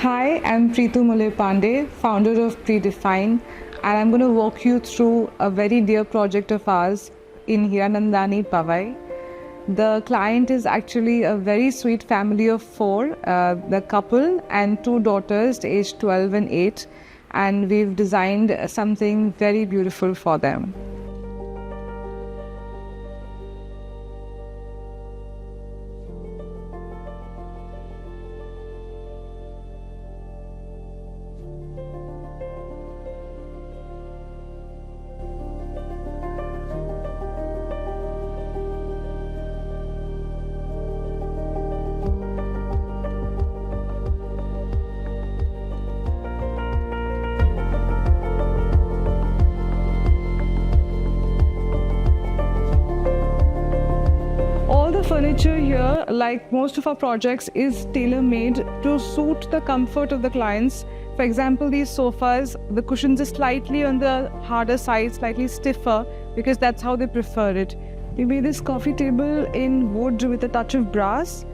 Hi, I'm Preetu, founder of Pree D'fine, and I'm going to walk you through a very dear project of ours in Hiranandani Powai. The client is actually a very sweet family of four, the couple and two daughters aged 12 and 8, and we've designed something very beautiful for them. All the furniture here, like most of our projects, is tailor-made to suit the comfort of the clients. For example, these sofas, the cushions are slightly on the harder side, slightly stiffer, because that's how they prefer it. We made this coffee table in wood with a touch of brass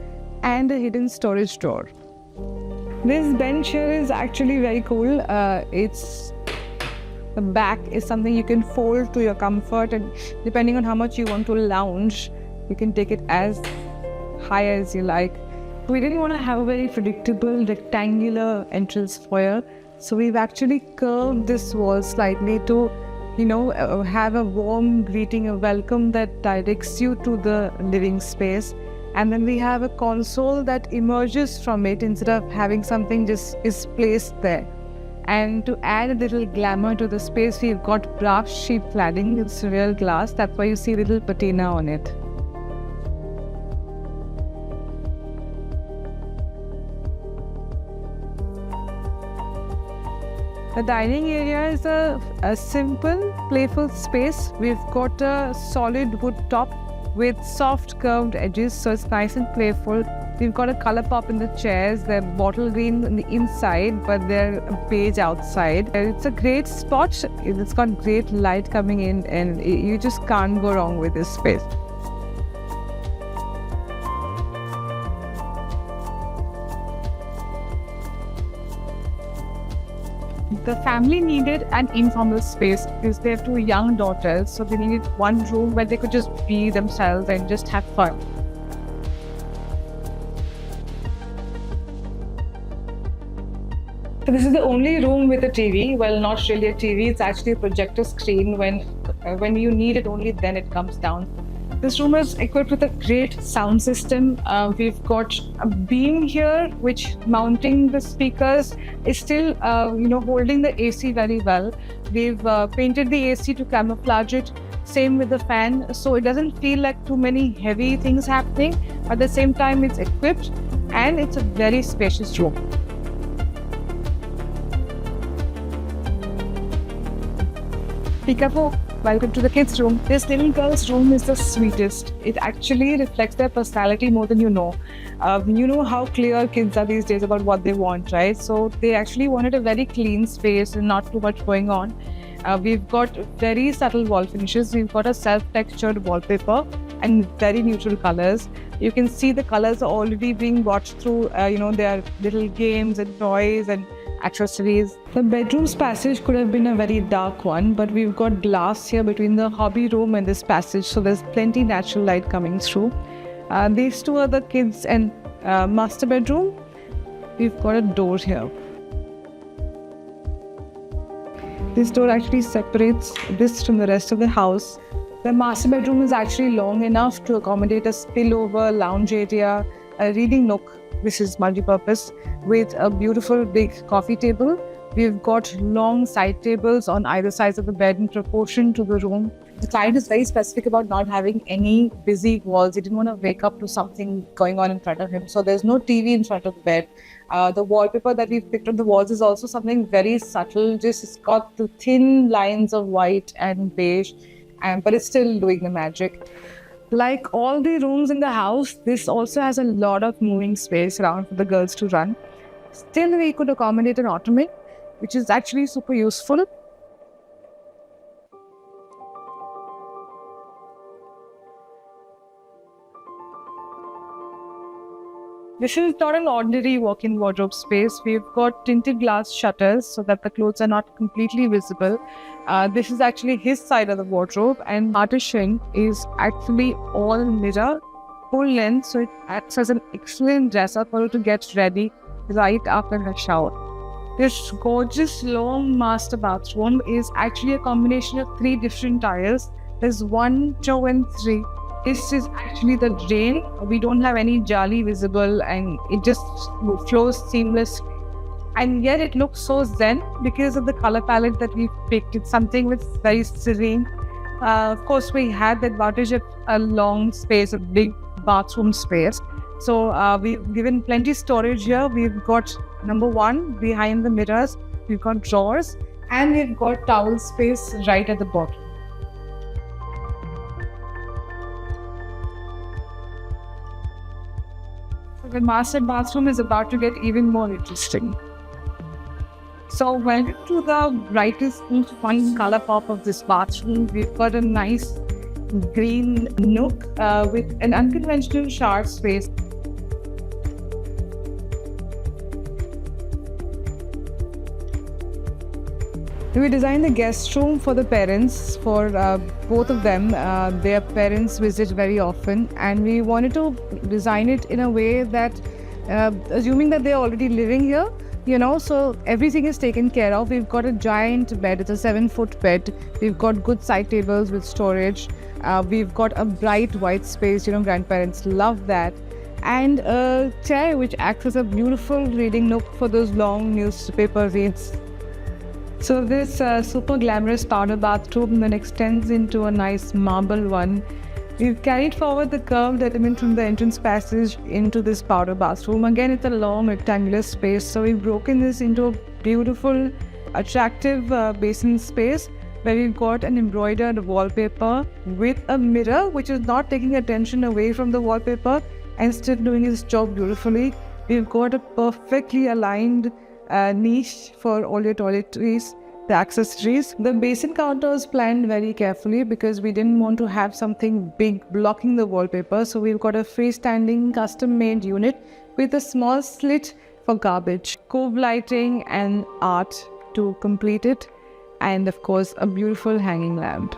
and a hidden storage drawer. This bench here is actually very cool. The back is something you can fold to your comfort, and depending on how much you want to lounge, you can take it as high as you like. We didn't want to have a very predictable rectangular entrance foyer, so we've actually curved this wall slightly to, have a warm greeting, a welcome that directs you to the living space. And then we have a console that emerges from it instead of having something just is placed there. And to add a little glamour to the space, we've got brass sheet cladding. It's real glass. That's why you see a little patina on it. The dining area is a simple, playful space. We've got a solid wood top with soft curved edges, so it's nice and playful. We've got a color pop in the chairs. They're bottle green on the inside, but they're beige outside. It's a great spot. It's got great light coming in, and you just can't go wrong with this space. The family needed an informal space because they have two young daughters, so they needed one room where they could just be themselves and just have fun. So this is the only room with a TV. Well, not really a TV. It's actually a projector screen. When you need it, only then it comes down. This room is equipped with a great sound system. We've got a beam here, which mounting the speakers is still, holding the AC very well. We've painted the AC to camouflage it. Same with the fan, so it doesn't feel like too many heavy things happening. At the same time, it's equipped and it's a very spacious room. Peekaboo. Welcome to the kids' room. This little girl's room is the sweetest. It actually reflects their personality more than you know. You know how clear kids are these days about what they want, right? So they actually wanted a very clean space and not too much going on. We've got very subtle wall finishes. We've got a self-textured wallpaper and very neutral colors. You can see the colors are already being watched through, their little games and toys and accessories. The bedroom's passage could have been a very dark one, but we've got glass here between the hobby room and this passage, so there's plenty natural light coming through. These two are the kids and master bedroom. We've got a door here. This door actually separates this from the rest of the house. The master bedroom is actually long enough to accommodate a spillover lounge area, a reading nook. This is multi-purpose with a beautiful big coffee table. We've got long side tables on either sides of the bed in proportion to the room. The client is very specific about not having any busy walls. He didn't want to wake up to something going on in front of him. So there's no TV in front of the bed. The wallpaper that we've picked on the walls is also something very subtle. It's got the thin lines of white and beige, but it's still doing the magic. Like all the rooms in the house, this also has a lot of moving space around for the girls to run. Still, we could accommodate an ottoman, which is actually super useful. This is not an ordinary walk-in wardrobe space. We've got tinted glass shutters so that the clothes are not completely visible. This is actually his side of the wardrobe, and partition is actually all mirror, full length, so it acts as an excellent dresser for her to get ready right after her shower. This gorgeous long master bathroom is actually a combination of 3 different tiles. There's 1, 2, and 3. This is actually the drain. We don't have any jolly visible, and it just flows seamlessly. And yet it looks so zen because of the color palette that we've picked. It's something with very serene. Of course, we had the advantage of a long space, a big bathroom space. So we've given plenty storage here. We've got number 1 behind the mirrors. We've got drawers, and we've got towel space right at the bottom. The master bathroom is about to get even more interesting. So welcome to the brightest, most fun color pop of this bathroom. We've got a nice green nook with an unconventional shower space. We designed the guest room for the parents, for both of them. Their parents visit very often, and we wanted to design it in a way that, assuming that they're already living here, so everything is taken care of. We've got a giant bed, it's a 7-foot bed. We've got good side tables with storage. We've got a bright white space, grandparents love that. And a chair which acts as a beautiful reading nook for those long newspaper reads. So this super glamorous powder bathroom then extends into a nice marble one. We've carried forward the curved element from the entrance passage into this powder bathroom. Again, it's a long rectangular space, so we've broken this into a beautiful, attractive basin space where we've got an embroidered wallpaper with a mirror which is not taking attention away from the wallpaper and still doing its job beautifully. We've got a perfectly aligned niche for all your toiletries, the accessories. The basin counter was planned very carefully because we didn't want to have something big blocking the wallpaper. So we've got a freestanding custom-made unit with a small slit for garbage, cove lighting and art to complete it, and of course a beautiful hanging lamp.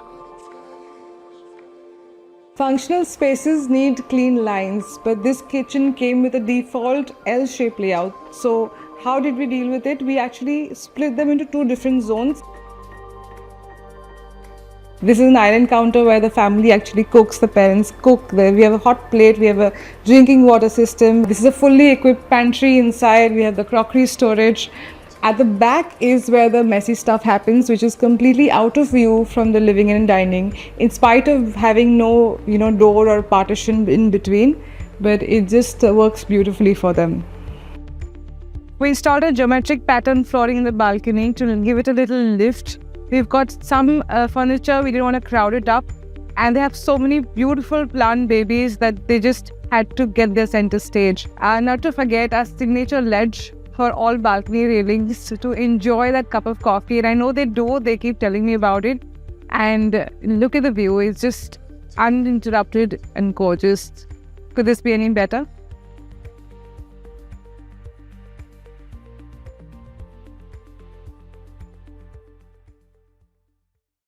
Functional spaces need clean lines, but this kitchen came with a default L-shaped layout. So how did we deal with it? We actually split them into 2 different zones. This is an island counter where the family actually cooks, the parents cook. There we have a hot plate, we have a drinking water system. This is a fully equipped pantry inside. We have the crockery storage. At the back is where the messy stuff happens, which is completely out of view from the living and dining, in spite of having no, door or partition in between. But it just works beautifully for them. We installed a geometric pattern flooring in the balcony to give it a little lift. We've got some furniture, we didn't want to crowd it up. And they have so many beautiful plant babies that they just had to get their center stage. Not to forget our signature ledge for all balcony railings to enjoy that cup of coffee. And I know they do, they keep telling me about it. And look at the view, it's just uninterrupted and gorgeous. Could this be any better?